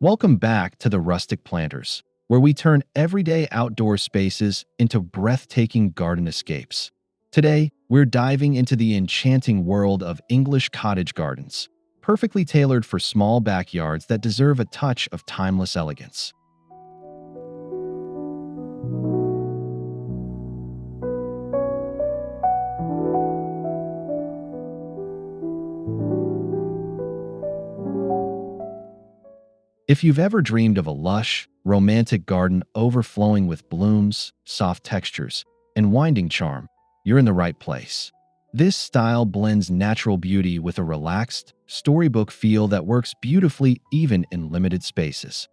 Welcome back to the Rustic Planters, where we turn everyday outdoor spaces into breathtaking garden escapes. Today, we're diving into the enchanting world of English cottage gardens, perfectly tailored for small backyards that deserve a touch of timeless elegance. If you've ever dreamed of a lush, romantic garden overflowing with blooms, soft textures, and winding charm, you're in the right place. This style blends natural beauty with a relaxed, storybook feel that works beautifully even in limited spaces.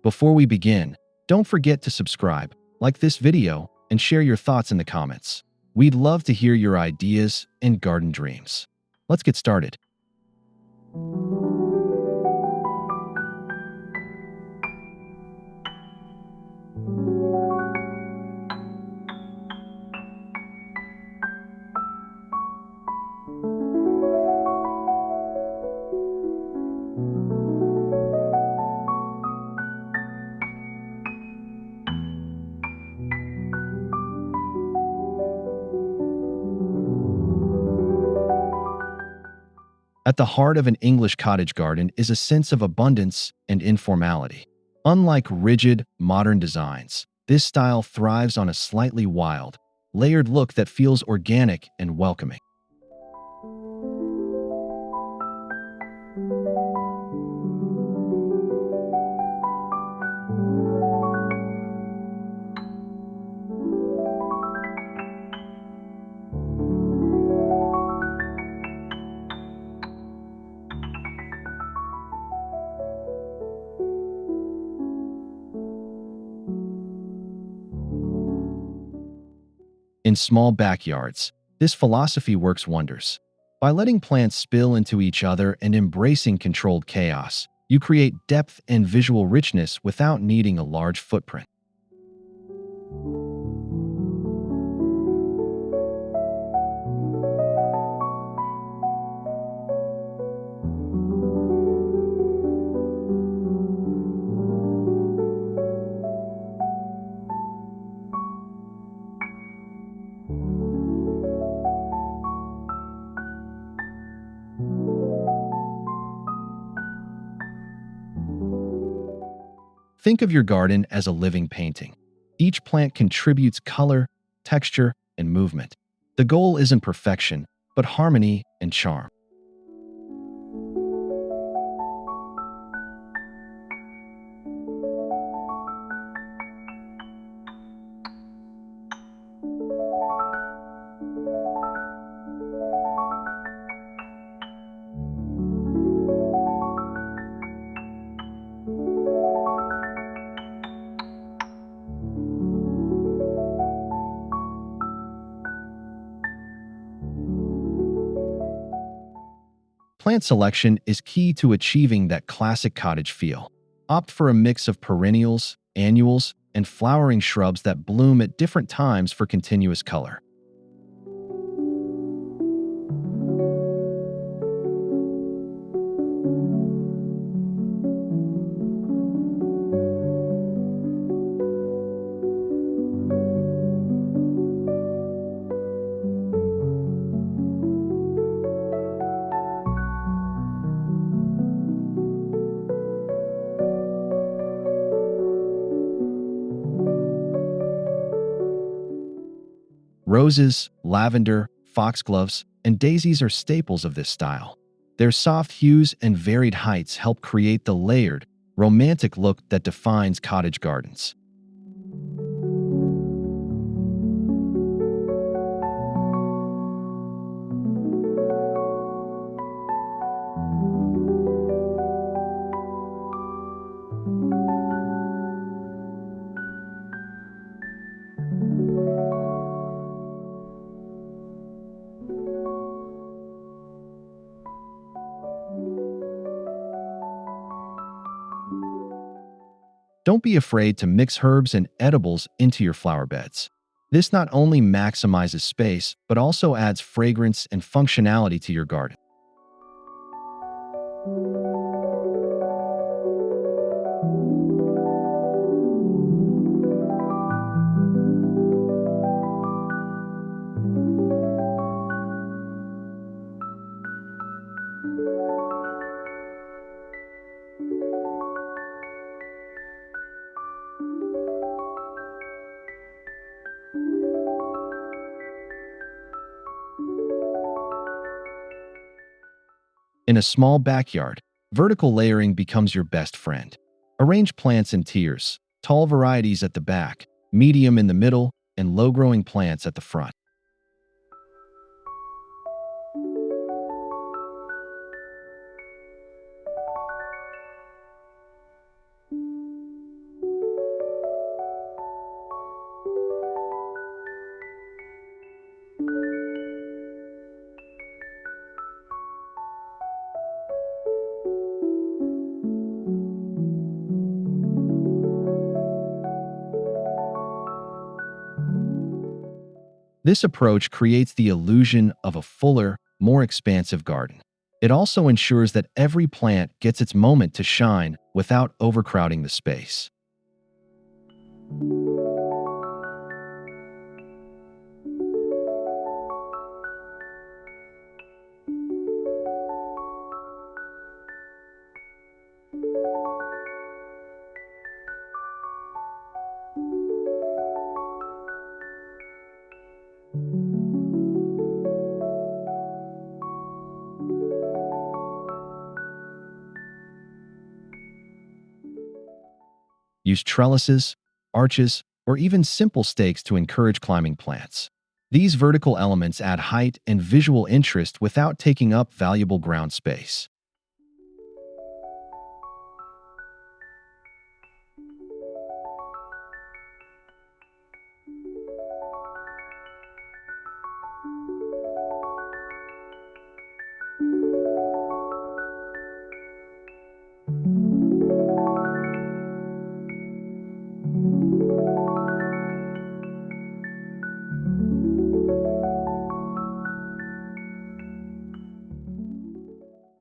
Before we begin, don't forget to subscribe, like this video, and share your thoughts in the comments. We'd love to hear your ideas and garden dreams. Let's get started. At the heart of an English cottage garden is a sense of abundance and informality. Unlike rigid, modern designs, this style thrives on a slightly wild, layered look that feels organic and welcoming. In small backyards, this philosophy works wonders. By letting plants spill into each other and embracing controlled chaos, you create depth and visual richness without needing a large footprint. Think of your garden as a living painting. Each plant contributes color, texture, and movement. The goal isn't perfection, but harmony and charm. Plant selection is key to achieving that classic cottage feel. Opt for a mix of perennials, annuals, and flowering shrubs that bloom at different times for continuous color. Roses, lavender, foxgloves, and daisies are staples of this style. Their soft hues and varied heights help create the layered, romantic look that defines cottage gardens. Don't be afraid to mix herbs and edibles into your flower beds. This not only maximizes space, but also adds fragrance and functionality to your garden. In a small backyard, vertical layering becomes your best friend. Arrange plants in tiers, tall varieties at the back, medium in the middle, and low-growing plants at the front. This approach creates the illusion of a fuller, more expansive garden. It also ensures that every plant gets its moment to shine without overcrowding the space. Use trellises, arches, or even simple stakes to encourage climbing plants. These vertical elements add height and visual interest without taking up valuable ground space.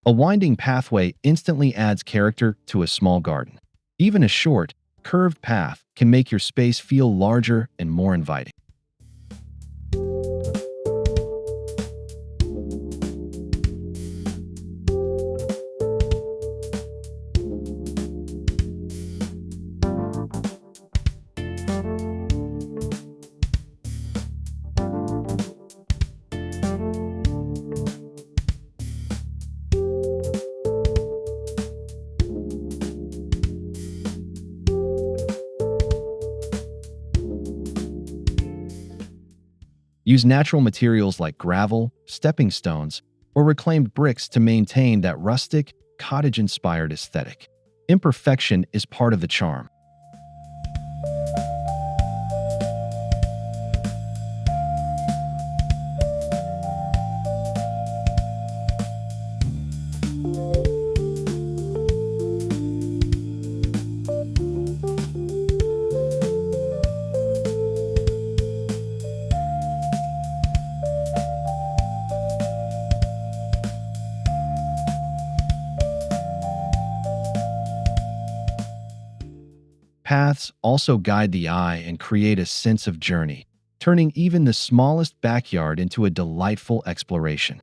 A winding pathway instantly adds character to a small garden. Even a short, curved path can make your space feel larger and more inviting. Use natural materials like gravel, stepping stones, or reclaimed bricks to maintain that rustic, cottage-inspired aesthetic. Imperfection is part of the charm. Paths also guide the eye and create a sense of journey, turning even the smallest backyard into a delightful exploration.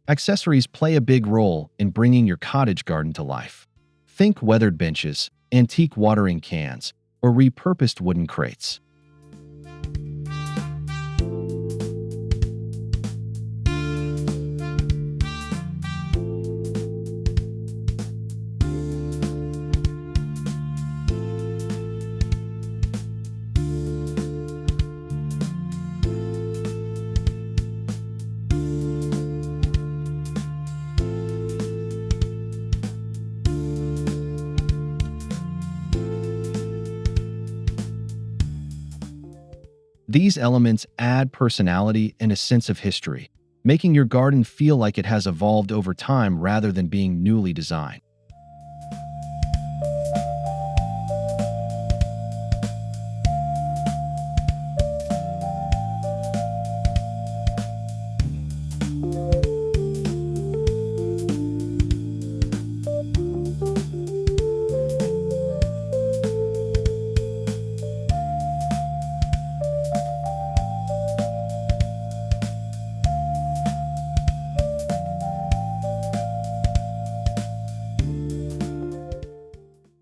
Accessories play a big role in bringing your cottage garden to life. Think weathered benches, antique watering cans, or repurposed wooden crates. These elements add personality and a sense of history, making your garden feel like it has evolved over time rather than being newly designed.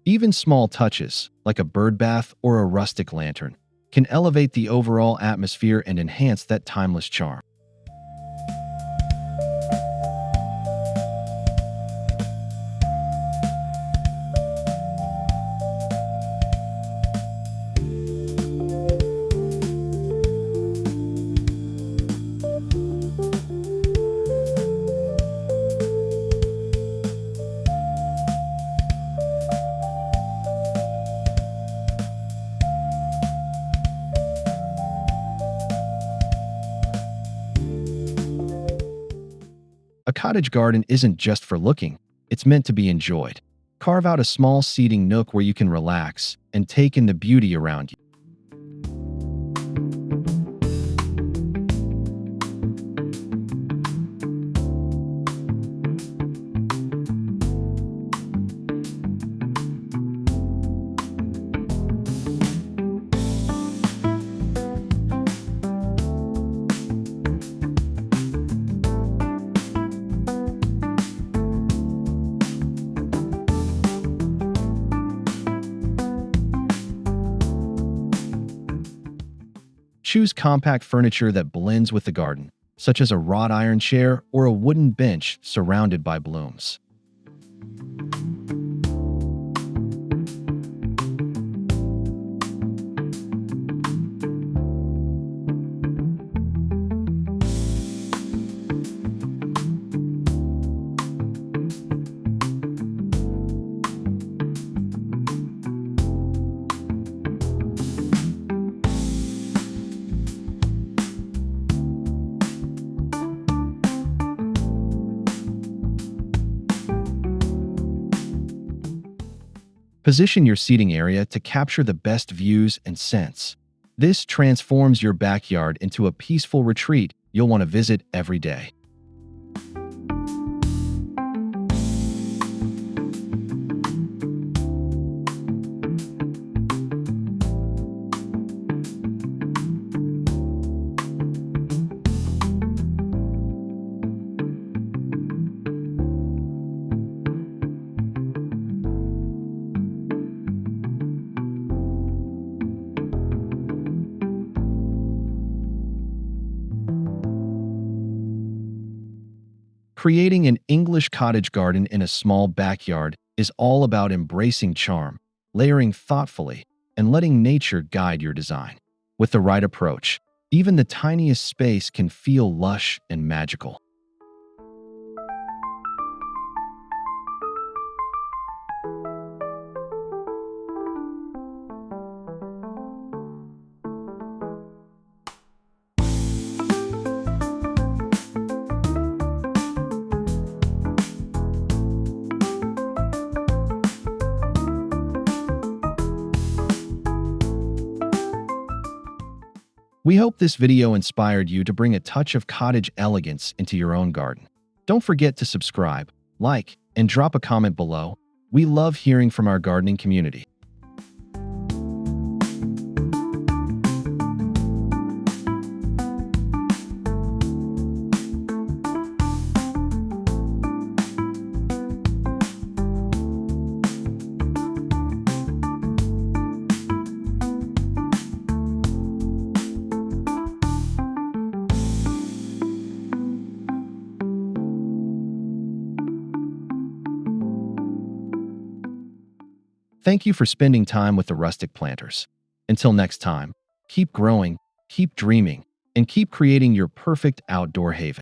Even small touches, like a bird bath or a rustic lantern, can elevate the overall atmosphere and enhance that timeless charm. A cottage garden isn't just for looking, it's meant to be enjoyed. Carve out a small seating nook where you can relax and take in the beauty around you. Choose compact furniture that blends with the garden, such as a wrought iron chair or a wooden bench surrounded by blooms. Position your seating area to capture the best views and scents. This transforms your backyard into a peaceful retreat you'll want to visit every day. Creating an English cottage garden in a small backyard is all about embracing charm, layering thoughtfully, and letting nature guide your design. With the right approach, even the tiniest space can feel lush and magical. We hope this video inspired you to bring a touch of cottage elegance into your own garden. Don't forget to subscribe, like, and drop a comment below. We love hearing from our gardening community. Thank you for spending time with the Rustic Planters. Until next time, keep growing, keep dreaming, and keep creating your perfect outdoor haven.